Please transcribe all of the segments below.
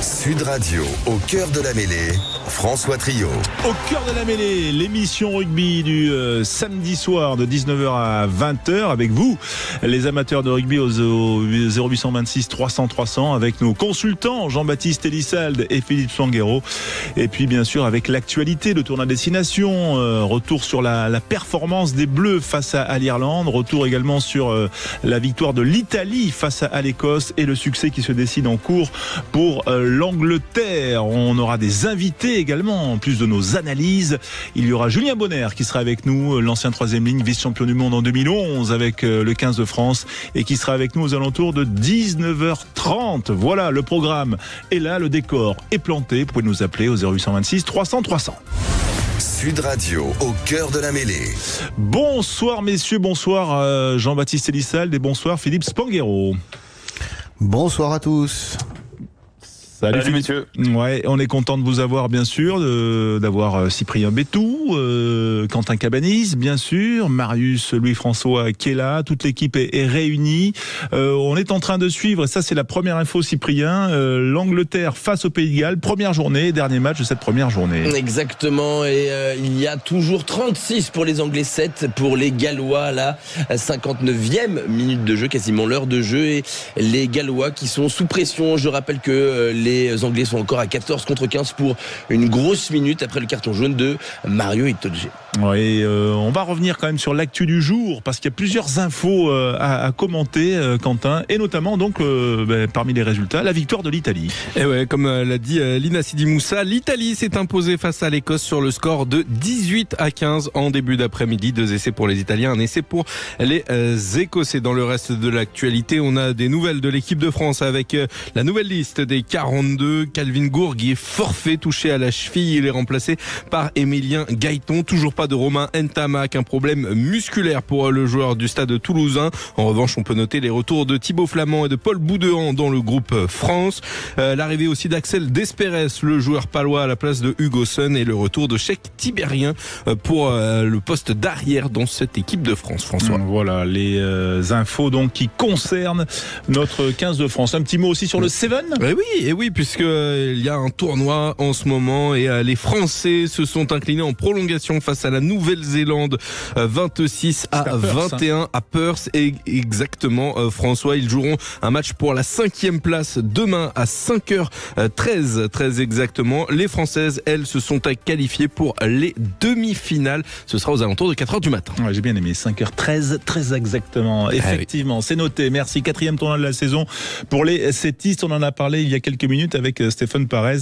Sud Radio, au cœur de la mêlée, François Trio. Au cœur de la mêlée, l'émission rugby du samedi soir de 19h à 20h avec vous, les amateurs de rugby au 0826 300 300 avec nos consultants Jean-Baptiste Elissalde et Philippe Sanguero. Et puis bien sûr avec l'actualité, le tournoi destination, retour sur la performance des Bleus face à l'Irlande, retour également sur la victoire de l'Italie face à l'Écosse et le succès qui se dessine en cours pour l'Angleterre. On aura des invités également, en plus de nos analyses. Il y aura Julien Bonner qui sera avec nous, l'ancien troisième ligne, vice-champion du monde en 2011 avec le 15 de France et qui sera avec nous aux alentours de 19h30. Voilà le programme. Et là, le décor est planté. Vous pouvez nous appeler au 0826 300 300. Sud Radio, au cœur de la mêlée. Bonsoir messieurs, bonsoir Jean-Baptiste Elissalde et bonsoir Philippe Sanguero. Bonsoir à tous. Salut messieurs. Ouais, on est content de vous avoir bien sûr, d'avoir Cyprien Bétou, Quentin Cabanis bien sûr, Marius Louis-François qui est là, toute l'équipe est réunie. On est en train de suivre, et ça c'est la première info Cyprien, l'Angleterre face au Pays de Galles, première journée, dernier match de cette première journée. Exactement, et il y a toujours 36 pour les Anglais, 7 pour les Gallois, là, 59e minute de jeu, quasiment l'heure de jeu, et les Gallois qui sont sous pression. Je rappelle que les Anglais sont encore à 14 contre 15 pour une grosse minute après le carton jaune de Mario Itoje. Oui, on va revenir quand même sur l'actu du jour parce qu'il y a plusieurs infos à commenter, Quentin, et notamment donc parmi les résultats, la victoire de l'Italie. Et ouais, comme l'a dit Lina Sidi Moussa, l'Italie s'est imposée face à l'Écosse sur le score de 18-15 en début d'après-midi. 2 essais pour les Italiens, un essai pour les Écossais. Dans le reste de l'actualité, on a des nouvelles de l'équipe de France avec la nouvelle liste des 42. Calvin Gourgues est forfait, touché à la cheville. Il est remplacé par Émilien Gaëton. Toujours pas de Romain Ntamak, un problème musculaire pour le joueur du stade toulousain. En revanche, on peut noter les retours de Thibaut Flamand et de Paul Boudéan dans le groupe France. L'arrivée aussi d'Axel Desperes, le joueur palois à la place de Hugo Sun, et le retour de Cheikh Tibérien pour le poste d'arrière dans cette équipe de France. François. Voilà les infos donc qui concernent notre 15 de France. Un petit mot aussi sur le Seven. Et oui, puisque il y a un tournoi en ce moment et les Français se sont inclinés en prolongation face à la Nouvelle-Zélande 26 à 21 à Perth. Et exactement, François, ils joueront un match pour la 5e place demain à 5h13 très exactement. Les Françaises, elles, se sont qualifiées pour les demi-finales. Ce sera aux alentours de 4h du matin. Ouais, j'ai bien aimé, 5h13 très exactement. Effectivement, c'est noté. Merci. 4e tournoi de la saison pour les sétistes. On en a parlé il y a quelques minutes avec Stéphane Parez,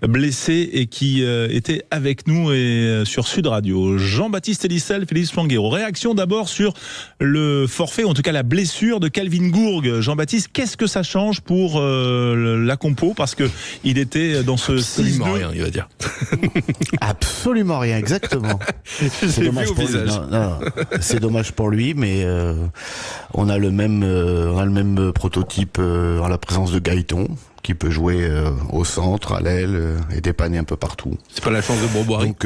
blessé et qui était avec nous et sur Sud Radio. Jean-Baptiste Elissalde, Philippe Sanguero. Réaction d'abord sur le forfait, en tout cas la blessure de Calvin Gourgues. Jean-Baptiste, qu'est-ce que ça change pour la compo? Parce que il était dans ce 6-2. Absolument rien, il va dire. Absolument rien, exactement. C'est dommage pour lui. Non, c'est dommage pour lui, mais on a le même prototype en la présence de Gaëton, qui peut jouer au centre, à l'aile et dépanner un peu partout. C'est pas la chance de Bourboirie. Donc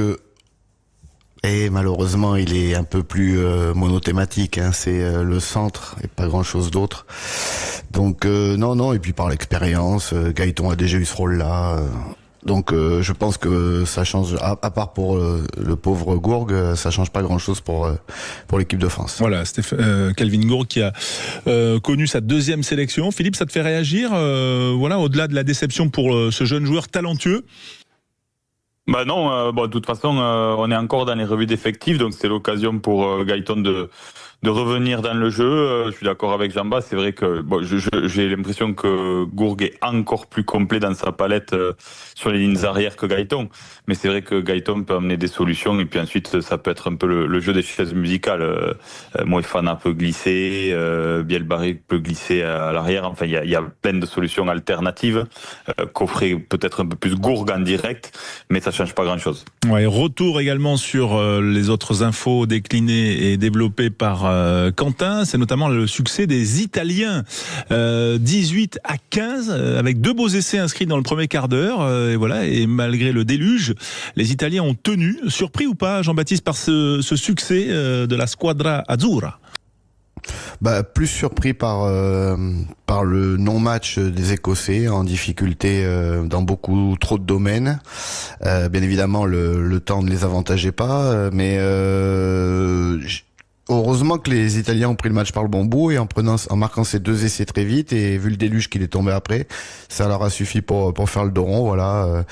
et malheureusement, il est un peu plus monothématique. C'est le centre et pas grand-chose d'autre. Donc non. Et puis par l'expérience, Gaëton a déjà eu ce rôle-là. Donc je pense que ça change, à part pour le pauvre Gourgues, ça change pas grand-chose pour l'équipe de France. Voilà, Calvin Gourgues qui a connu sa 2e sélection. Philippe, ça te fait réagir voilà, au-delà de la déception pour ce jeune joueur talentueux? Bah non, de toute façon, on est encore dans les revues d'effectifs, donc c'est l'occasion pour Gaëton de revenir dans le jeu. Je suis d'accord avec Jean-Bas, c'est vrai que j'ai l'impression que Gourgues est encore plus complet dans sa palette sur les lignes arrière que Gaëton. Mais c'est vrai que Gaëton peut amener des solutions et puis ensuite ça peut être un peu le jeu des chaises musicales. Moefana peut glisser, Bielbarré peut glisser à l'arrière. Enfin, il y a plein de solutions alternatives. Coffret peut-être un peu plus Gourgues en direct, mais ça change pas grand-chose. Ouais, retour également sur les autres infos déclinées et développées par Quentin, c'est notamment le succès des Italiens, 18 à 15 avec 2 beaux essais inscrits dans le premier quart d'heure, et voilà, et malgré le déluge, les Italiens ont tenu. Surpris ou pas, Jean-Baptiste, par ce succès de la Squadra Azzurra? Plus surpris par le non-match des Écossais, en difficulté dans beaucoup trop de domaines. Bien évidemment, le temps ne les avantageait pas, mais heureusement que les Italiens ont pris le match par le bon bout et en marquant ces 2 essais très vite, et vu le déluge qu'il est tombé après, ça leur a suffi pour faire le dos rond. Voilà.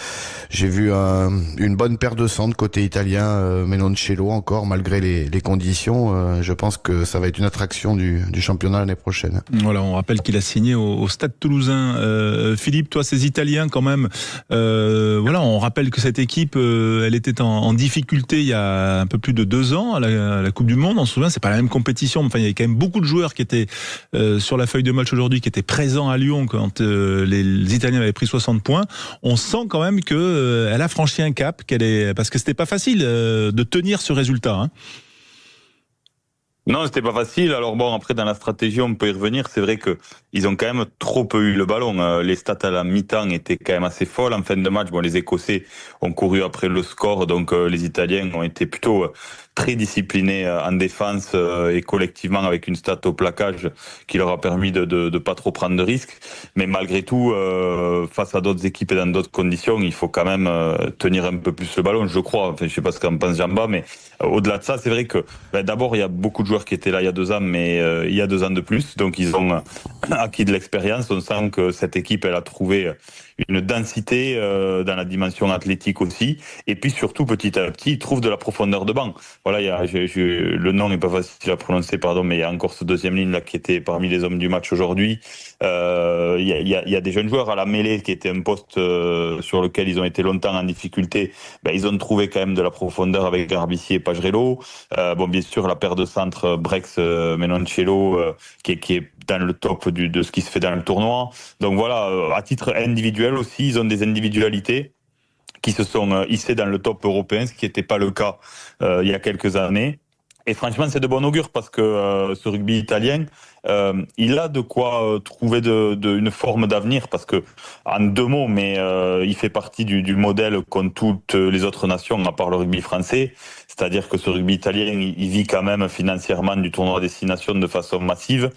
J'ai vu une bonne paire de centres côté italien, Menoncello encore, malgré les conditions. Je pense que ça va être une attraction du championnat l'année prochaine. Voilà, on rappelle qu'il a signé au Stade Toulousain. Philippe, toi, ces Italiens quand même, voilà, on rappelle que cette équipe, elle était en difficulté il y a un peu plus de 2 ans à la Coupe du Monde. On se souvient, c'est pas la même compétition. Enfin, il y avait quand même beaucoup de joueurs qui étaient sur la feuille de match aujourd'hui, qui étaient présents à Lyon quand les Italiens avaient pris 60 points. On sent quand même que elle a franchi un cap, parce que c'était pas facile de tenir ce résultat. Hein. Non, c'était pas facile. Alors bon, après dans la stratégie, on peut y revenir. C'est vrai que ils ont quand même trop peu eu le ballon. Les stats à la mi-temps étaient quand même assez folles. En fin de match, bon, les Écossais ont couru après le score, donc les Italiens ont été plutôt très disciplinés en défense et collectivement avec une stat au plaquage qui leur a permis de pas trop prendre de risques. Mais malgré tout, face à d'autres équipes et dans d'autres conditions, il faut quand même tenir un peu plus le ballon, je crois. Enfin, je sais pas ce qu'en pense Jamba, mais au-delà de ça, c'est vrai que d'abord il y a beaucoup de joueurs qui étaient là il y a 2 ans, mais il y a 2 ans de plus, donc ils ont acquis de l'expérience. On sent que cette équipe, elle a trouvé une densité dans la dimension athlétique aussi, et puis surtout petit à petit, ils trouvent de la profondeur de banc. Voilà, le nom n'est pas facile à prononcer, pardon, mais il y a encore ce deuxième ligne là qui était parmi les hommes du match aujourd'hui. Il y a des jeunes joueurs à la mêlée qui était un poste sur lequel ils ont été longtemps en difficulté. Ils ont trouvé quand même de la profondeur avec Garbici et Pagerello. Bon, bien sûr, la paire de centres Brex Menoncello qui est dans le top de ce qui se fait dans le tournoi. Donc voilà, à titre individuel aussi, ils ont des individualités qui se sont hissées dans le top européen, ce qui n'était pas le cas il y a quelques années. Et franchement, c'est de bon augure parce que ce rugby italien, il a de quoi trouver une forme d'avenir, parce que, en 2 mots, mais il fait partie du modèle qu'ont toutes les autres nations à part le rugby français. C'est-à-dire que ce rugby italien, il vit quand même financièrement du tournoi destination de façon massive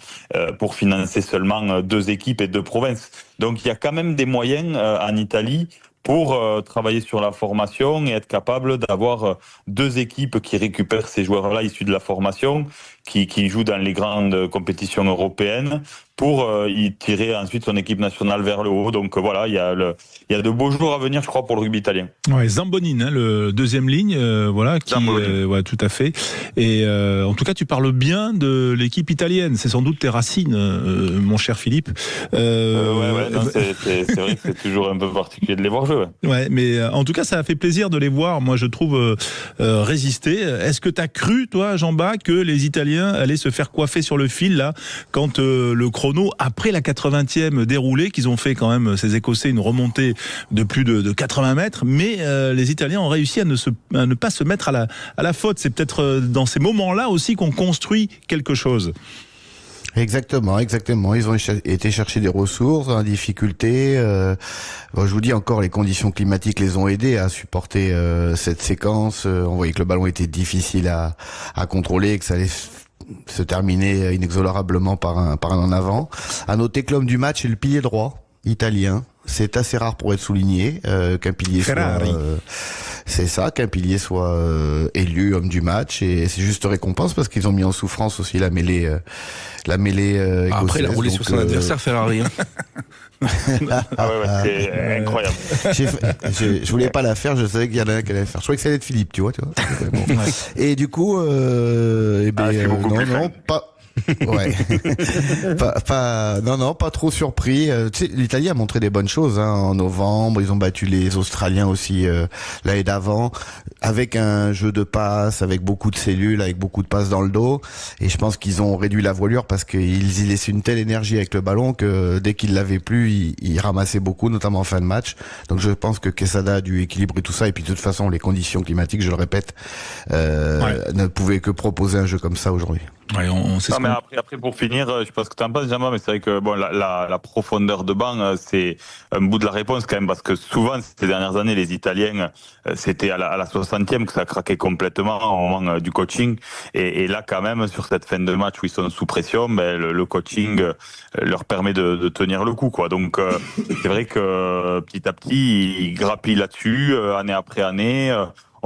pour financer seulement 2 équipes et 2 provinces. Donc il y a quand même des moyens en Italie pour travailler sur la formation et être capable d'avoir 2 équipes qui récupèrent ces joueurs-là issus de la formation, qui jouent dans les grandes compétitions européennes, pour y tirer ensuite son équipe nationale vers le haut. Donc voilà, il y a de beaux jours à venir, je crois, pour le rugby italien. Ouais, Zambonine, hein, le deuxième ligne, voilà, ouais, tout à fait. Et en tout cas, tu parles bien de l'équipe italienne. C'est sans doute tes racines, mon cher Philippe. Ouais, non, c'est vrai que c'est toujours un peu particulier de les voir jouer. Ouais, mais en tout cas, ça a fait plaisir de les voir. Moi, je trouve résister. Est-ce que tu as cru, toi, Jamba, que les Italiens allaient se faire coiffer sur le fil là, quand le chrono, après la 80e déroulée, qu'ils ont fait quand même, ces Écossais, une remontée de plus de 80 mètres, mais les Italiens ont réussi à ne pas se mettre à la faute. C'est peut-être dans ces moments-là aussi qu'on construit quelque chose. Exactement. Ils ont été chercher des ressources en difficulté. Je vous dis encore, les conditions climatiques les ont aidés à supporter cette séquence. On voyait que le ballon était difficile à contrôler et que ça allait se terminer inexorablement par un en avant. À noter que l'homme du match est le pilier droit italien. C'est assez rare pour être souligné qu'un pilier qu'un pilier soit élu homme du match, et c'est juste récompense parce qu'ils ont mis en souffrance aussi la mêlée écossaise. Après, il a roulé sur son adversaire Ferrari. Ah ouais, c'est incroyable. Je voulais pas la faire, je savais qu'il y en a un qui allait la faire. Je croyais que ça allait être Philippe, tu vois. Bon. Et du coup, pas trop surpris. Tu sais, l'Italie a montré des bonnes choses en novembre. Ils ont battu les Australiens aussi l'année d'avant, avec un jeu de passe, avec beaucoup de cellules, avec beaucoup de passes dans le dos. Et je pense qu'ils ont réduit la voilure parce qu'ils y laissaient une telle énergie avec le ballon que dès qu'ils l'avaient plus, ils ramassaient beaucoup, notamment en fin de match. Donc je pense que Quesada a dû équilibrer tout ça. Et puis de toute façon, les conditions climatiques, je le répète, ne pouvaient que proposer un jeu comme ça aujourd'hui. Ouais, c'est non, mais après, pour finir, je sais pas ce que tu en penses, Jean, mais c'est vrai que bon, la profondeur de banc, c'est un bout de la réponse quand même, parce que souvent, ces dernières années, les Italiens, c'était à la 60e que ça craquait complètement au moment du coaching. Et là, quand même, sur cette fin de match où ils sont sous pression, le coaching leur permet de tenir le coup, quoi. Donc, c'est vrai que petit à petit, ils grappillent là-dessus, année après année.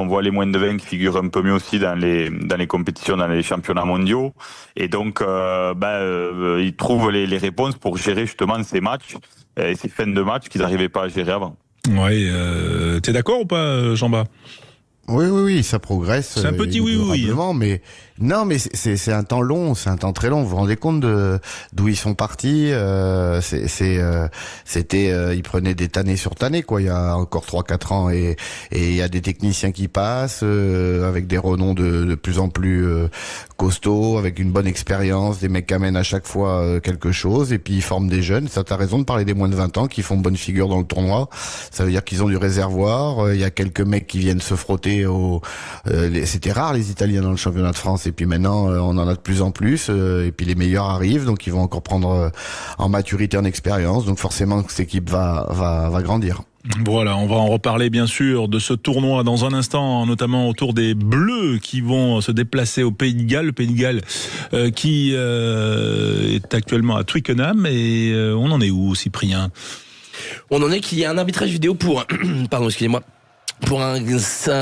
On voit les moins de 20 qui figurent un peu mieux aussi dans les compétitions, dans les championnats mondiaux. Et donc, ils trouvent les réponses pour gérer justement ces matchs et ces fins de match qu'ils n'arrivaient pas à gérer avant. Ouais, t'es d'accord ou pas, Jean-Bas? Oui, ça progresse. C'est un petit oui. Mais non, mais c'est un temps long, c'est un temps très long. Vous vous rendez compte d'où ils sont partis ils prenaient des tannées sur tannées, quoi. Il y a encore 3-4 ans, et il y a des techniciens qui passent avec des renoms de plus en plus costauds, avec une bonne expérience, des mecs qui amènent à chaque fois quelque chose, et puis ils forment des jeunes. Ça, t'as raison de parler des moins de 20 ans qui font bonne figure dans le tournoi. Ça veut dire qu'ils ont du réservoir. Il y a quelques mecs qui viennent se frotter c'était rare les Italiens dans le championnat de France, et puis maintenant on en a de plus en plus, et puis les meilleurs arrivent, donc ils vont encore prendre en maturité, en expérience, donc forcément cette équipe va grandir. Voilà, on va en reparler bien sûr de ce tournoi dans un instant, notamment autour des Bleus qui vont se déplacer au Pays de Galles. Le Pays de Galles qui est actuellement à Twickenham, et on en est où, Cyprien? On en est qu'il y a un arbitrage vidéo pour pardon, excusez-moi, pour un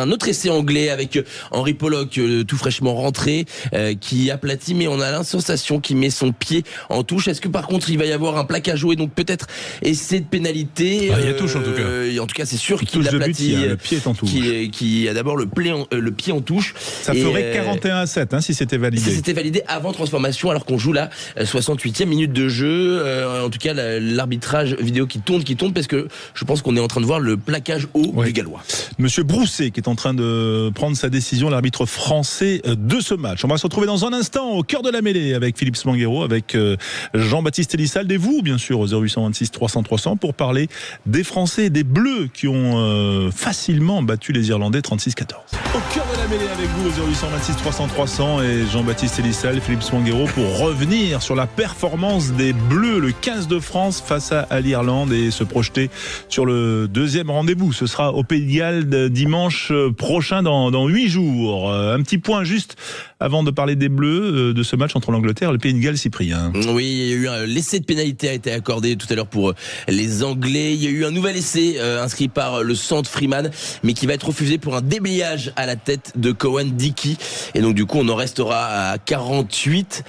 autre essai anglais avec Henri Pollock tout fraîchement rentré, qui aplatit, mais on a la sensation qu'il met son pied en touche. Est-ce que par contre il va y avoir un plaquage joué, donc peut-être essai de pénalité? Il y a touche en tout cas. En tout cas c'est sûr qu'il aplatit, le pied est en touche. Qui a d'abord le pied en touche. Ça ferait 41-7 si c'était validé. Si c'était validé avant transformation, alors qu'on joue la 68e minute de jeu. En tout cas l'arbitrage vidéo qui tourne, parce que je pense qu'on est en train de voir le plaquage haut du Gallois. Monsieur Brousset qui est en train de prendre sa décision, l'arbitre français de ce match. On va se retrouver dans un instant au cœur de la mêlée avec Philippe Smanguero, avec Jean-Baptiste Elissalde et vous, bien sûr, au 0826 300 300 pour parler des Français et des Bleus qui ont facilement battu les Irlandais 36-14. Au cœur de la mêlée avec vous au 0826 300 300 et Jean-Baptiste Elissalde, Philippe Smanguero pour revenir sur la performance des Bleus, le 15 de France face à l'Irlande, et se projeter sur le deuxième rendez-vous. Ce sera au Pays de Galles dimanche prochain dans 8 jours. Un petit point juste avant de parler des Bleus, de ce match entre l'Angleterre et le Pays de Galles, Cyprien. Oui, il y a eu l'essai de pénalité a été accordé tout à l'heure pour les Anglais. Il y a eu un nouvel essai inscrit par le centre Freeman, mais qui va être refusé pour un déblayage à la tête de Cowan-Dickey. Et donc du coup, on en restera à 48-7,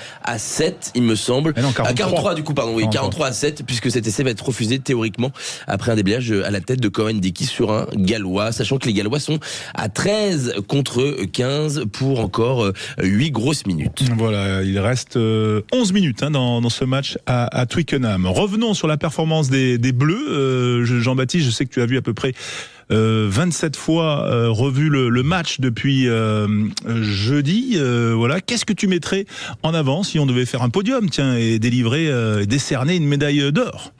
il me semble. Non, 43. À 43 du coup, pardon, oui, 43-7, puisque cet essai va être refusé théoriquement après un déblayage à la tête de Cowan-Dickey sur un Gallois, sachant que les Gallois sont à 13 contre 15 pour encore 8 grosses minutes. Voilà, il reste 11 minutes dans ce match à Twickenham. Revenons sur la performance des Bleus. Jean-Baptiste, je sais que tu as vu à peu près 27 fois revu le match depuis jeudi. Voilà, qu'est-ce que tu mettrais en avant si on devait faire un podium, tiens, et décerner une médaille d'or?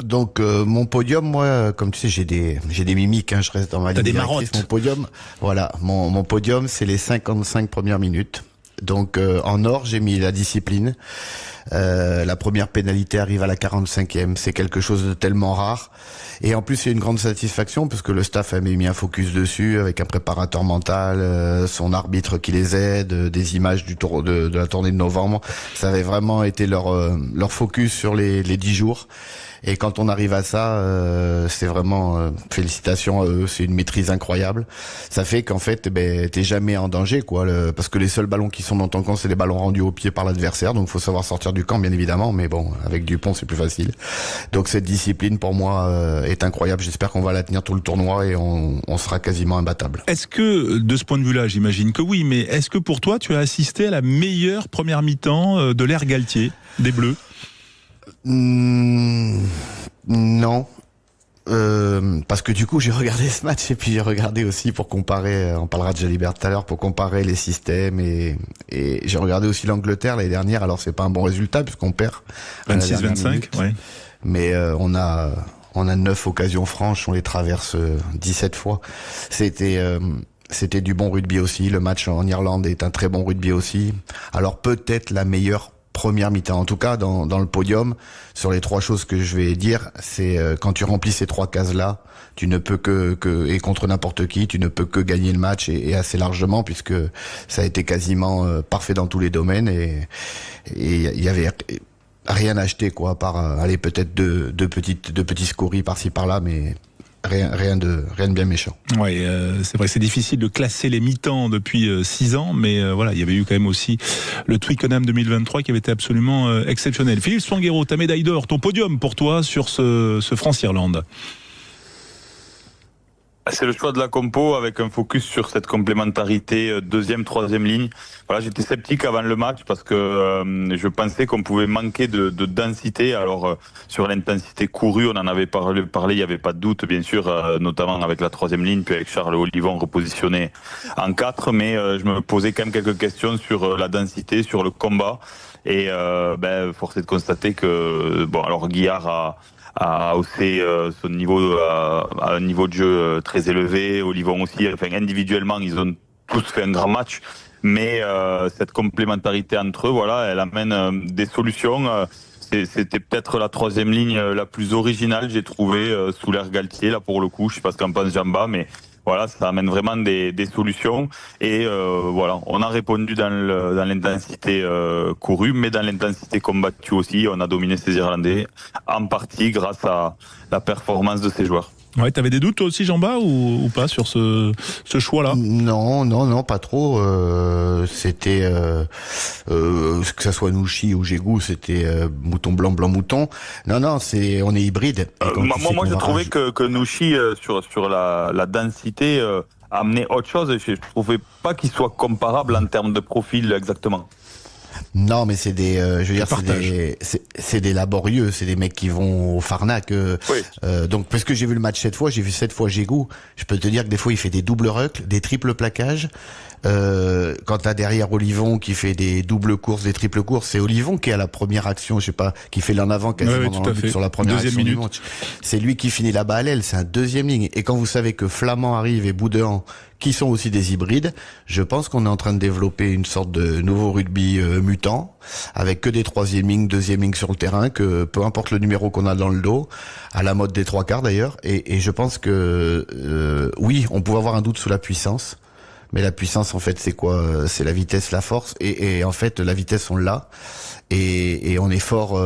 Donc mon podium, moi, comme tu sais, j'ai des mimiques, je reste dans ma ligne directrice. Mon podium, voilà, mon podium, c'est les 55 premières minutes. Donc en or, j'ai mis la discipline. La première pénalité arrive à la 45e. C'est quelque chose de tellement rare. Et en plus, c'est une grande satisfaction parce que le staff avait mis un focus dessus avec un préparateur mental, son arbitre qui les aide, des images du tour de la tournée de novembre. Ça avait vraiment été leur focus sur les 10 jours. Et quand on arrive à ça, c'est vraiment félicitations à eux. C'est une maîtrise incroyable. Ça fait qu'en fait, t'es jamais en danger, quoi. Parce que les seuls ballons qui sont dans ton camp, c'est les ballons rendus au pied par l'adversaire. Donc, faut savoir sortir du camp, bien évidemment. Mais bon, avec Dupont, c'est plus facile. Donc, cette discipline, pour moi, est incroyable. J'espère qu'on va la tenir tout le tournoi et on sera quasiment imbattable. Est-ce que, de ce point de vue-là, j'imagine que oui, mais est-ce que pour toi, tu as assisté à la meilleure première mi-temps de l'ère Galtier des Bleus? Non, parce que du coup j'ai regardé ce match et puis j'ai regardé aussi pour comparer, on parlera de Jalibert tout à l'heure, pour comparer les systèmes et j'ai regardé aussi l'Angleterre l'année dernière. Alors c'est pas un bon résultat puisqu'on perd 26-25, ouais. Mais on a 9 occasions franches, on les traverse 17 fois. C'était du bon rugby aussi. Le match en Irlande est un très bon rugby aussi. Alors peut-être la meilleure première mi-temps. En tout cas, dans le podium, sur les 3 choses que je vais dire, c'est quand tu remplis ces 3 cases-là, tu ne peux et contre n'importe qui, tu ne peux que gagner le match et assez largement, puisque ça a été quasiment parfait dans tous les domaines et il y avait rien à acheter, quoi, à part aller peut-être deux petits scories par-ci par-là, mais rien de bien méchant. Oui, c'est vrai que c'est difficile de classer les mi-temps depuis 6 ans, mais voilà, il y avait eu quand même aussi le Twickenham 2023 qui avait été absolument exceptionnel. Philippe Spanghero, ta médaille d'or, ton podium pour toi sur ce France-Irlande. C'est le choix de la compo avec un focus sur cette complémentarité deuxième, troisième ligne. Voilà, j'étais sceptique avant le match parce que je pensais qu'on pouvait manquer de densité. Alors sur l'intensité courue, on en avait parlé, il n'y avait pas de doute, bien sûr, notamment avec la troisième ligne, puis avec Charles Olivon repositionné en 4. Mais je me posais quand même quelques questions sur la densité, sur le combat. Et force est de constater que alors Guillard a haussé son niveau à un niveau de jeu très élevé. Olivon aussi. Enfin, individuellement, ils ont tous fait un grand match, mais cette complémentarité entre eux, voilà, elle amène des solutions. C'était peut-être la troisième ligne la plus originale, j'ai trouvé, sous l'ère Galtier, là pour le coup. Je sais pas ce qu'en pense Jamba, mais voilà, ça amène vraiment des solutions. Et voilà, on a répondu dans l'intensité courue, mais dans l'intensité combattue aussi. On a dominé ces Irlandais, en partie grâce à la performance de ces joueurs. Ouais, t'avais des doutes toi aussi, Jamba, ou pas sur ce choix-là? Non, pas trop. C'était que ça soit Nouchi ou Gégou, c'était mouton blanc, mouton. Non, on est hybride. Moi, j'ai trouvé que Nouchi sur la densité amenait autre chose. Je trouvais pas qu'il soit comparable en termes de profil exactement. Non, mais c'est des laborieux, c'est des mecs qui vont au Farnac. Oui. Donc, parce que j'ai vu le match 7 fois, j'ai vu 7 fois Gégou. Je peux te dire que des fois, il fait des doubles rucks, des triples plaquages. Quand t'as derrière Olivon qui fait des doubles courses, des triples courses, c'est Olivon qui a la première action, je sais pas, qui fait l'en avant quasiment dans le but sur la première action du match. C'est lui qui finit la balle à l'aile, c'est un deuxième ligne. Et quand vous savez que Flamand arrive et Boudin, qui sont aussi des hybrides, je pense qu'on est en train de développer une sorte de nouveau rugby mutant, avec que des troisième lignes, deuxième lignes sur le terrain, que peu importe le numéro qu'on a dans le dos, à la mode des 3/4 d'ailleurs. Et je pense que oui, on pouvait avoir un doute sur la puissance. Mais la puissance, en fait, c'est quoi? C'est la vitesse, la force. Et en fait, la vitesse, on l'a. Et on est fort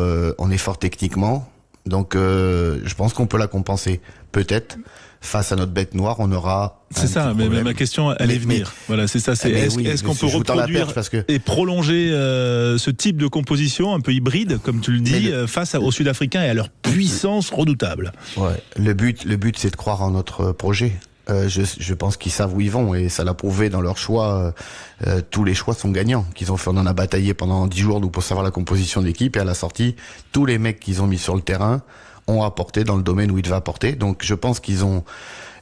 techniquement. Donc, je pense qu'on peut la compenser. Peut-être. Face à notre bête noire, on aura. C'est ça, mais ma question allait venir. Voilà, c'est ça. Est-ce qu'on peut reproduire et prolonger ce type de composition un peu hybride, comme tu le dis, face aux Sud-Africains et à leur puissance redoutable? Ouais. Le but, c'est de croire en notre projet. Je pense qu'ils savent où ils vont et ça l'a prouvé dans leur choix. Tous les choix sont gagnants qu'ils ont fait. On en a bataillé pendant 10 jours pour savoir la composition d'équipe et à la sortie, tous les mecs qu'ils ont mis sur le terrain ont apporté dans le domaine où ils devaient apporter. Donc je pense qu'ils ont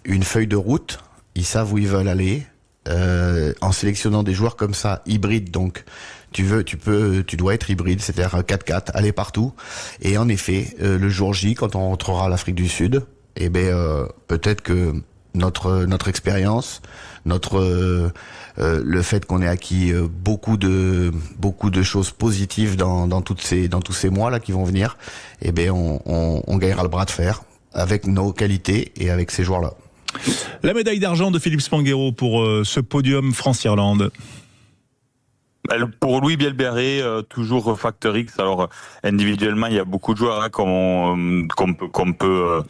une feuille de route. Ils savent où ils veulent aller. En sélectionnant des joueurs comme ça, hybrides, donc tu dois être hybride, c'est-à-dire 4-4, aller partout. Et en effet, le jour J, quand on rentrera à l'Afrique du Sud, peut-être que notre expérience, le fait qu'on ait acquis beaucoup de choses positives dans tous ces mois là qui vont venir, on gagnera le bras de fer avec nos qualités et avec ces joueurs là. La médaille d'argent de Philippe Spanghero pour ce podium France-Irlande. Pour Louis Bielbarré, toujours facteur X. Alors individuellement, il y a beaucoup de joueurs qu'on peut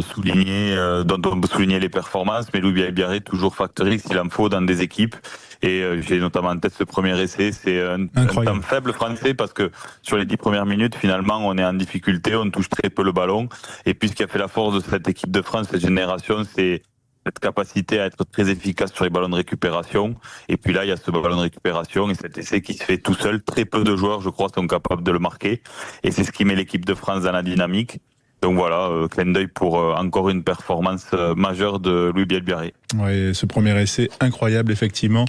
souligner, dont on peut souligner les performances. Mais Louis Bielbarré, toujours facteur X, il en faut dans des équipes. Et j'ai notamment en tête ce premier essai. C'est un temps faible français parce que sur les 10 premières minutes, finalement, on est en difficulté, on touche très peu le ballon. Et puis ce qui a fait la force de cette équipe de France, cette génération, c'est cette capacité à être très efficace sur les ballons de récupération. Et puis là, il y a ce ballon de récupération et cet essai qui se fait tout seul. Très peu de joueurs, je crois, sont capables de le marquer. Et c'est ce qui met l'équipe de France dans la dynamique. Donc voilà, clin d'œil pour encore une performance majeure de Louis Bielbiarré. Ouais, ce premier essai incroyable effectivement,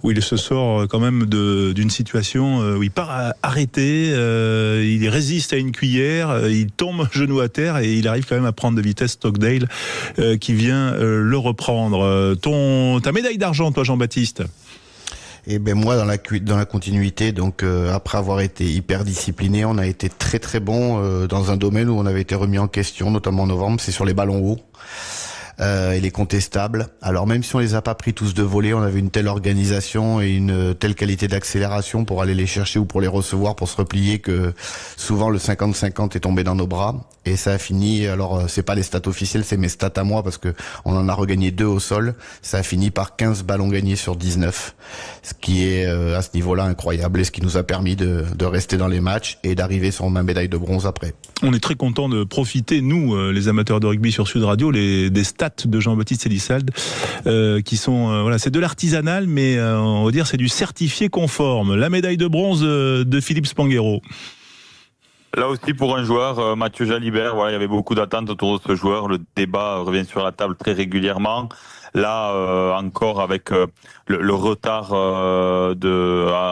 où il se sort quand même d'une situation où il part arrêté, il résiste à une cuillère, il tombe genou à terre et il arrive quand même à prendre de vitesse Stockdale qui vient le reprendre. Ta médaille d'argent, toi Jean-Baptiste? Et ben moi dans la continuité, donc après avoir été hyper discipliné, on a été très très bon dans un domaine où on avait été remis en question, notamment en novembre, c'est sur les ballons hauts. Il est contestable. Alors même si on les a pas pris tous de volée, on avait une telle organisation et une telle qualité d'accélération pour aller les chercher ou pour les recevoir, pour se replier, que souvent le 50-50 est tombé dans nos bras. Et ça a fini, alors c'est pas les stats officielles, c'est mes stats à moi, parce que on en a regagné 2 au sol. Ça a fini par 15 ballons gagnés sur 19. Ce qui est à ce niveau-là incroyable et ce qui nous a permis de rester dans les matchs et d'arriver sur ma médaille de bronze après. On est très content de profiter, nous, les amateurs de rugby sur Sud Radio, des stats de Jean-Baptiste Elissalde, qui sont, voilà, c'est de l'artisanal, mais on va dire c'est du certifié conforme. La médaille de bronze de Philippe Spanghero. Là aussi pour un joueur, Mathieu Jalibert, voilà, il y avait beaucoup d'attentes autour de ce joueur. Le débat revient sur la table très régulièrement. Là encore avec le retard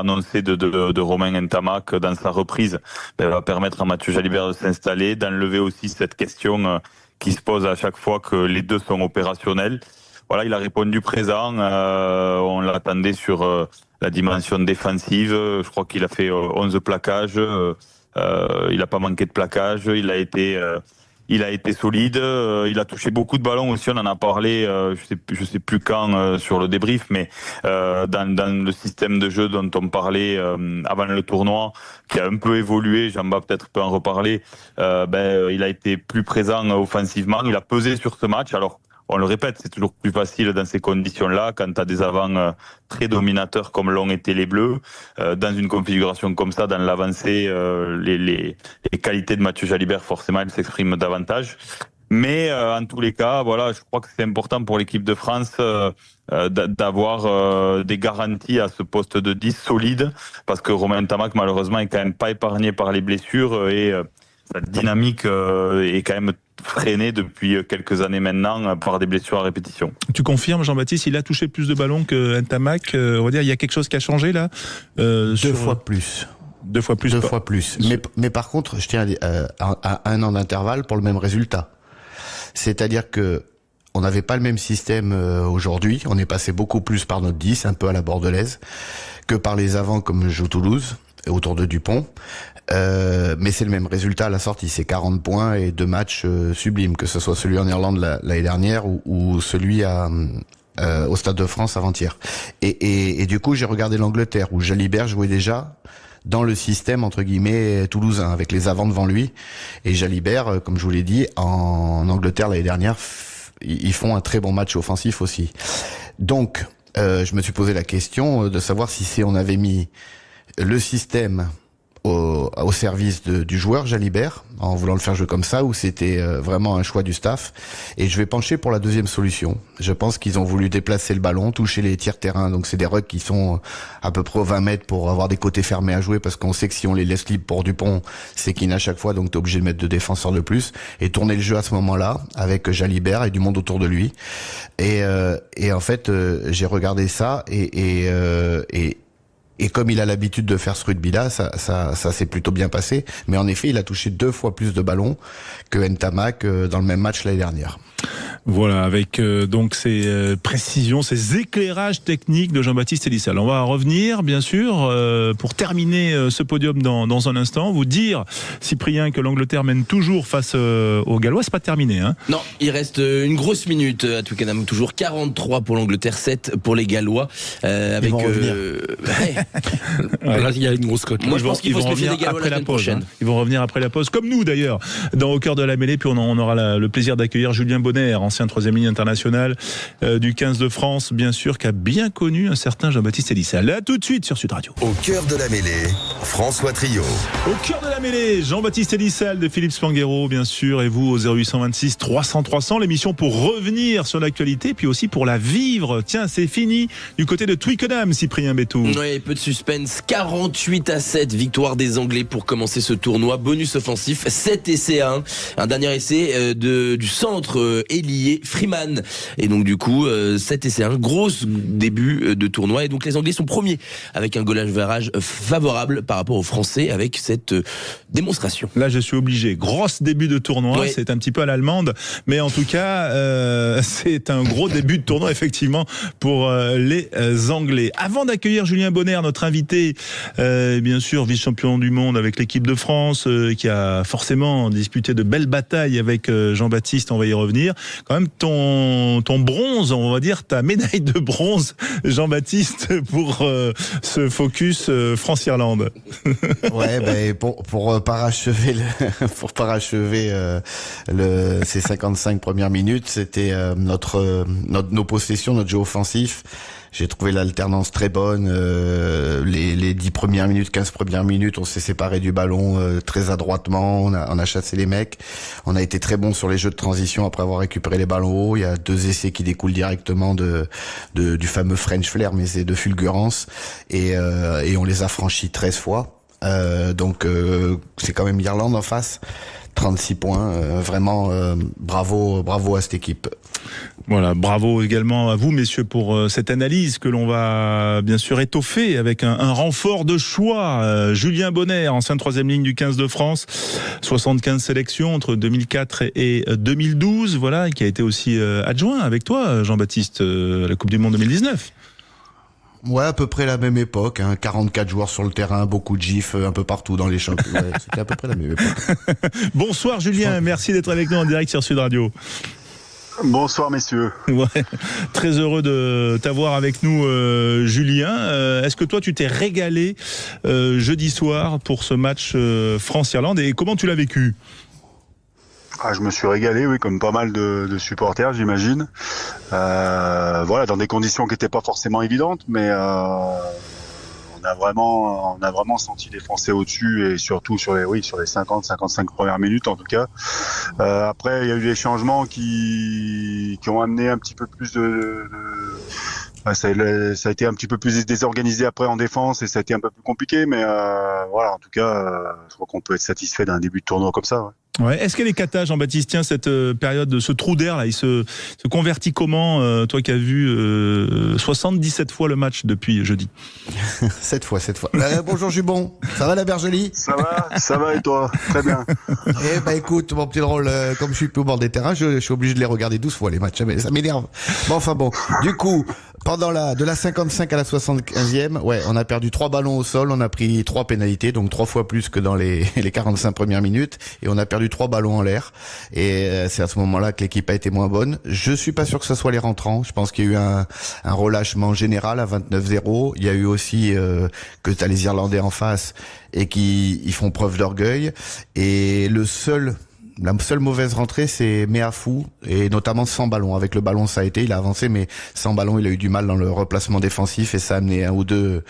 annoncé de Romain Ntamak dans sa reprise, va permettre à Mathieu Jalibert de s'installer, d'enlever aussi cette question qui se pose à chaque fois que les deux sont opérationnels. Voilà, il a répondu présent. On l'attendait sur la dimension défensive. Je crois qu'il a fait 11 plaquages. Il n'a pas manqué de plaquage. Il a été solide. Il a touché beaucoup de ballons aussi. On en a parlé. Je sais plus quand sur le débrief, mais dans le système de jeu dont on parlait avant le tournoi, qui a un peu évolué. Jean-Baptiste peut-être peut en reparler. Il a été plus présent offensivement. Il a pesé sur ce match. Alors, on le répète, c'est toujours plus facile dans ces conditions-là, quand tu as des avants très dominateurs comme l'ont été les Bleus. Dans une configuration comme ça, dans l'avancée, les qualités de Mathieu Jalibert, forcément, elles s'expriment davantage. Mais en tous les cas, voilà, je crois que c'est important pour l'équipe de France d'avoir des garanties à ce poste de 10 solide, parce que Romain Ntamak, malheureusement, est quand même pas épargné par les blessures et sa dynamique est quand même freinée depuis quelques années maintenant par des blessures à répétition. Tu confirmes, Jean-Baptiste, il a touché plus de ballons que Ntamak. On va dire, il y a quelque chose qui a changé là. 2 fois plus. 2 fois plus. 2 fois plus. Mais par contre, je tiens à 1 an d'intervalle pour le même résultat. C'est-à-dire que on n'avait pas le même système aujourd'hui. On est passé beaucoup plus par notre 10, un peu à la bordelaise, que par les avants comme joue Toulouse, autour de Dupont. Mais c'est le même résultat à la sortie, c'est 40 points et 2 matchs sublimes, que ce soit celui en Irlande l'année dernière ou celui au Stade de France avant-hier. Et du coup, j'ai regardé l'Angleterre, où Jalibert jouait déjà dans le système entre guillemets toulousain, avec les avants devant lui. Et Jalibert, comme je vous l'ai dit, en Angleterre l'année dernière, ils font un très bon match offensif aussi. Donc, je me suis posé la question de savoir si on avait mis le système au service du joueur Jalibert, en voulant le faire jouer comme ça, ou c'était vraiment un choix du staff. Et je vais pencher pour la deuxième solution. Je pense qu'ils ont voulu déplacer le ballon, toucher les tiers-terrain, donc c'est des rucks qui sont à peu près aux 20 mètres pour avoir des côtés fermés à jouer, parce qu'on sait que si on les laisse libres pour Dupont, c'est qu'il à chaque fois, donc t'es obligé de mettre 2 défenseurs de plus, et tourner le jeu à ce moment-là, avec Jalibert et du monde autour de lui. Et en fait, j'ai regardé ça, et comme il a l'habitude de faire ce rugby-là, ça s'est plutôt bien passé. Mais en effet, il a touché 2 fois plus de ballons que Ntamak dans le même match l'année dernière. Voilà, avec donc ces précisions, ces éclairages techniques de Jean-Baptiste Elissalde. On va revenir, bien sûr, pour terminer ce podium dans un instant. Vous dire, Cyprien, que l'Angleterre mène toujours face aux Gallois. C'est pas terminé, hein? Non, il reste une grosse minute à Twickenham. Toujours 43 pour l'Angleterre, 7 pour les Gallois. Avec, ils vont revenir. Là, il y a une grosse cote. Moi, je pense qu'il faut se méfier des Gallois la semaine prochaine. Ils vont revenir après la pause, comme nous d'ailleurs, dans Au cœur de la mêlée. Puis on aura le plaisir d'accueillir Julien Bonner en l'ancien troisième ligne international du 15 de France, bien sûr, qui a bien connu un certain Jean-Baptiste Elissal. Là, tout de suite sur Sud Radio. Au cœur de la mêlée, François Trio. Au cœur de la mêlée, Jean-Baptiste Elissal de Philippe Spanghero, bien sûr, et vous au 0826 300 300, l'émission pour revenir sur l'actualité, puis aussi pour la vivre. Tiens, c'est fini du côté de Twickenham, Cyprien Bétou. Oui, peu de suspense, 48-7, victoire des Anglais pour commencer ce tournoi. Bonus offensif, 7 essais à 1. Un dernier essai du centre ailier Freeman. Et donc du coup, 7 essais à 1, gros début de tournoi. Et donc les Anglais sont premiers avec un goal average favorable par rapport aux Français avec cette démonstration. Là, je suis obligé. Grosse début de tournoi, oui. C'est un petit peu à l'allemande, mais en tout cas, c'est un gros début de tournoi effectivement pour les Anglais. Avant d'accueillir Julien Bonner, notre invité, bien sûr vice-champion du monde avec l'équipe de France, qui a forcément disputé de belles batailles avec Jean-Baptiste, on va y revenir. Quand même, ton bronze, on va dire ta médaille de bronze, Jean-Baptiste, pour ce focus France-Irlande. Ouais, ben pour parachever ces 55 premières minutes, c'était nos possessions, notre jeu offensif. J'ai trouvé l'alternance très bonne. Les 10 premières minutes, 15 premières minutes, on s'est séparé du ballon très adroitement. On a chassé les mecs. On a été très bon sur les jeux de transition après avoir récupéré les ballons hauts. Il y a 2 essais qui découlent directement du fameux French Flair, mais c'est de fulgurance. Et on les a franchis 13 fois. Donc c'est quand même l'Irlande en face. 36 points, vraiment bravo à cette équipe. Voilà, bravo également à vous messieurs pour cette analyse que l'on va bien sûr étoffer avec un renfort de choix. Julien Bonner, ancien troisième ligne du 15 de France, 75 sélections entre 2004 et 2012, voilà, qui a été aussi adjoint avec toi Jean-Baptiste à la Coupe du Monde 2019. Ouais, à peu près la même époque, 44 joueurs sur le terrain, beaucoup de gifs un peu partout dans les championnats. Ouais, c'était à peu près la même époque. Bonsoir Julien, merci d'être avec nous en direct sur Sud Radio. Bonsoir messieurs. Ouais, très heureux de t'avoir avec nous Julien. Est-ce que toi tu t'es régalé jeudi soir pour ce match France-Irlande et comment tu l'as vécu ? Je me suis régalé, oui, comme pas mal de supporters, j'imagine. Voilà, dans des conditions qui n'étaient pas forcément évidentes, mais on a vraiment senti les Français au-dessus et surtout sur les 50-55 premières minutes en tout cas. Après, il y a eu des changements qui ont amené un petit peu plus ça a été un petit peu plus désorganisé après en défense et ça a été un peu plus compliqué, mais voilà, en tout cas, je crois qu'on peut être satisfait d'un début de tournoi comme ça. Ouais. Ouais. Est-ce qu'elle est cata, Jean-Baptiste, tiens, cette période, ce trou d'air là, il se convertit comment, toi qui as vu 77 fois le match depuis jeudi? 7 fois. Bonjour Jubon, ça va la Bergelie? Ça va et toi? Très bien. Eh ben écoute, mon petit drôle, comme je suis plus au bord des terrains, je suis obligé de les regarder 12 fois les matchs, mais ça m'énerve. Bon, du coup, de la 55 à la 75e, ouais, on a perdu 3 ballons au sol, on a pris 3 pénalités, donc 3 fois plus que dans les 45 premières minutes, et on a perdu 3 ballons en l'air, et c'est à ce moment-là que l'équipe a été moins bonne. Je suis pas sûr que ce soit les rentrants, je pense qu'il y a eu un relâchement général à 29-0, il y a eu aussi que t'as les Irlandais en face, et qui ils font preuve d'orgueil, et la seule mauvaise rentrée, c'est Meafou, et notamment sans ballon. Avec le ballon, ça a été, il a avancé, mais sans ballon, il a eu du mal dans le replacement défensif, et ça a amené un ou deux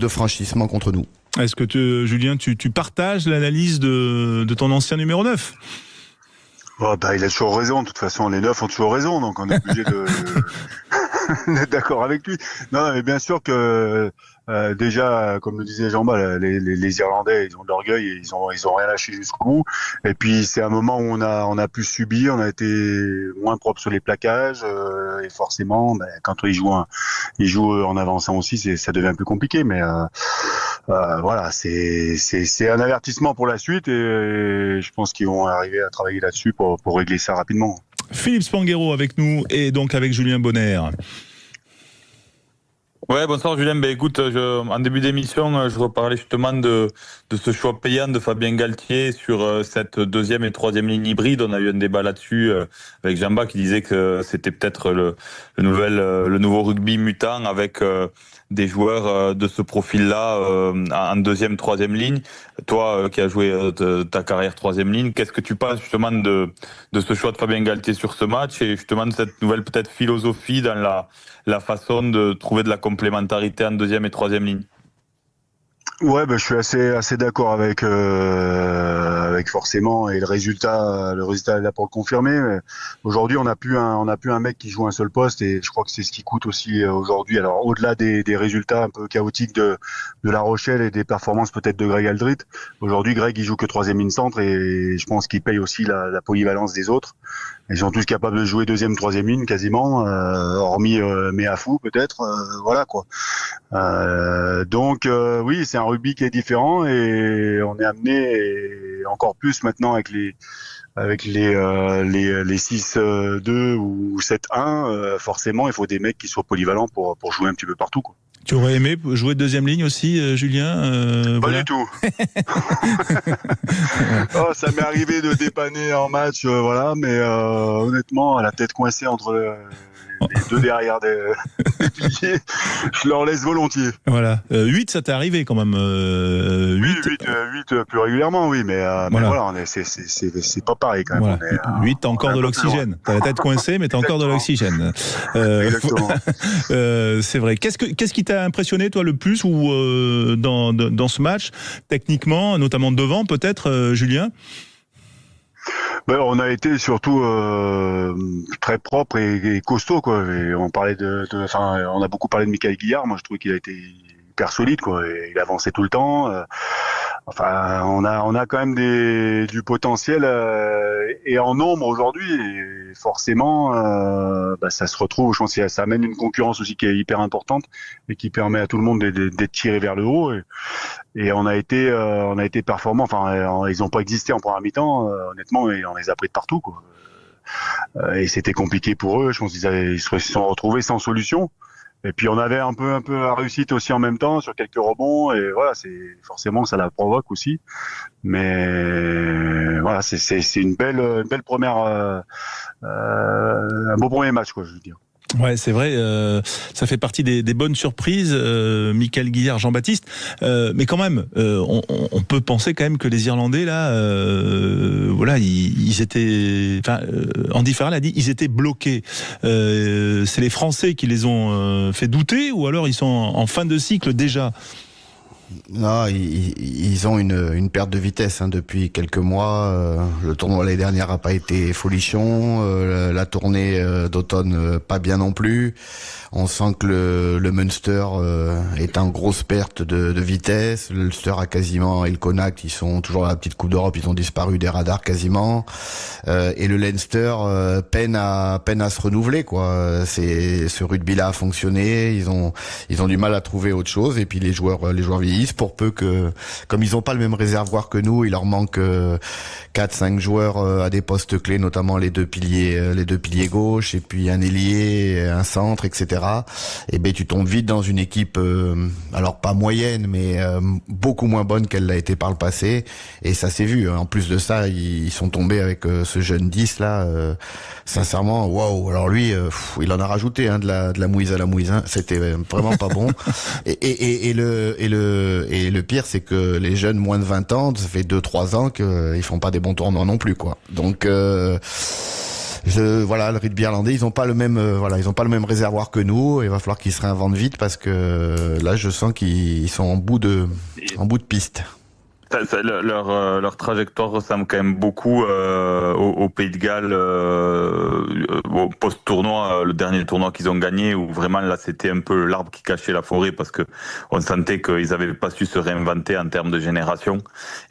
franchissements contre nous. Est-ce que Julien, tu partages l'analyse de ton ancien numéro 9 ? Il a toujours raison. De toute façon, les 9 ont toujours raison, donc on est obligé d'être d'accord avec lui. Non, mais bien sûr que déjà, comme le disait Jean-Baptiste, les Irlandais, ils ont de l'orgueil et ils ont rien lâché jusqu'au bout. Et puis c'est un moment où on a pu subir, on a été moins propre sur les plaquages et forcément, quand ils jouent en avançant aussi, ça devient plus compliqué. Mais voilà, c'est un avertissement pour la suite et je pense qu'ils vont arriver à travailler là-dessus pour régler ça rapidement. Philippe Spanghero avec nous et donc avec Julien Bonner. Ouais, bonsoir Julien. Ben écoute, en début d'émission, je reparlais justement de ce choix payant de Fabien Galtier sur cette deuxième et troisième ligne hybride. On a eu un débat là-dessus avec Jamba qui disait que c'était peut-être le nouveau rugby mutant avec des joueurs de ce profil-là en deuxième, troisième ligne. Toi qui as joué ta carrière troisième ligne, qu'est-ce que tu penses justement de ce choix de Fabien Galtier sur ce match et justement de cette nouvelle peut-être philosophie dans la façon de trouver de la complémentarité en deuxième et troisième ligne? Ouais, je suis assez d'accord avec forcément, et le résultat est là pour le confirmer. Mais aujourd'hui, on n'a plus un mec qui joue un seul poste, et je crois que c'est ce qui coûte aussi aujourd'hui. Alors au-delà des résultats un peu chaotiques de La Rochelle et des performances peut-être de Greg Aldrit, aujourd'hui Greg il joue que troisième ligne centre, et je pense qu'il paye aussi la polyvalence des autres. Ils sont tous capables de jouer deuxième, troisième ligne quasiment, hormis Meafou peut-être, voilà quoi. Donc oui, c'est un rugby qui est différent, et on est amené, et encore plus maintenant avec les 6-2 ou 7-1, forcément il faut des mecs qui soient polyvalents pour jouer un petit peu partout, quoi. Tu aurais aimé jouer deuxième ligne aussi, Julien? Pas du tout. Oh, ça m'est arrivé de dépanner en match, voilà, mais honnêtement, la tête coincée entre les deux derrière des piliers, je leur laisse volontiers. Voilà. 8, ça t'est arrivé quand même. 8 plus régulièrement, oui, mais voilà, c'est pas pareil quand même. Voilà. 8, t'as encore de l'oxygène. T'as la tête coincée, mais t'as encore de l'oxygène. Exactement. C'est vrai. Qu'est-ce qui t'a impressionné, toi, le plus ou dans ce match, techniquement, notamment devant, peut-être, Julien? On a été surtout très propre et costaud, quoi. Et on a beaucoup parlé de Michael Guillard. Moi, je trouve qu'il a été hyper solide, quoi. Et il avançait tout le temps. On a quand même du potentiel et en nombre aujourd'hui. Et forcément, ça se retrouve. Je pense que ça amène une concurrence aussi qui est hyper importante et qui permet à tout le monde d'être tiré vers le haut. Et on a été performants. Enfin, ils n'ont pas existé en première mi-temps, honnêtement, et on les a pris de partout, quoi. Et c'était compliqué pour eux. Je pense qu'ils se sont retrouvés sans solution. Et puis on avait un peu la réussite aussi en même temps sur quelques rebonds, et voilà, c'est forcément ça la provoque aussi. Mais voilà, c'est une belle première, un beau premier match, quoi, je veux dire. Ouais, c'est vrai, ça fait partie des bonnes surprises, Michael Guillard, Jean-Baptiste, mais quand même, on peut penser quand même que les Irlandais là, voilà, ils étaient, Andy Farrell a dit, ils étaient bloqués. C'est les Français qui les ont fait douter, ou alors ils sont en fin de cycle déjà? Non, ils ont une perte de vitesse depuis quelques mois. Le tournoi l'année dernière a pas été folichon. La tournée d'automne pas bien non plus. On sent que le Munster est en grosse perte de vitesse. Le Ulster a quasiment, et le Connacht, ils sont toujours à la petite Coupe d'Europe, ils ont disparu des radars quasiment. Et le Leinster peine à se renouveler, quoi. Ce rugby-là a fonctionné. Ils ont du mal à trouver autre chose. Et puis les joueurs vieillissent, pour peu que, comme ils ont pas le même réservoir que nous, il leur manque 4-5 joueurs à des postes clés, notamment les deux piliers gauche, et puis un ailier, un centre, etc. Et tu tombes vite dans une équipe, alors pas moyenne, mais beaucoup moins bonne qu'elle l'a été par le passé, et ça s'est vu. En plus de ça, ils sont tombés avec ce jeune 10 là. Sincèrement, waouh. Alors lui, il en a rajouté de la mouise à la mouise. C'était vraiment pas bon. Et le pire, c'est que les jeunes moins de 20 ans, ça fait 2-3 ans qu'ils font pas des bons tournois non plus, quoi. Donc le rugby irlandais, ils ont pas le même réservoir que nous. Il va falloir qu'ils se réinventent vite, parce que là, je sens qu'ils sont en bout de piste. Leur trajectoire ressemble quand même beaucoup au Pays de Galles, au post-tournoi, le dernier tournoi qu'ils ont gagné, où vraiment là c'était un peu l'arbre qui cachait la forêt, parce que on sentait qu'ils n'avaient pas su se réinventer en termes de génération.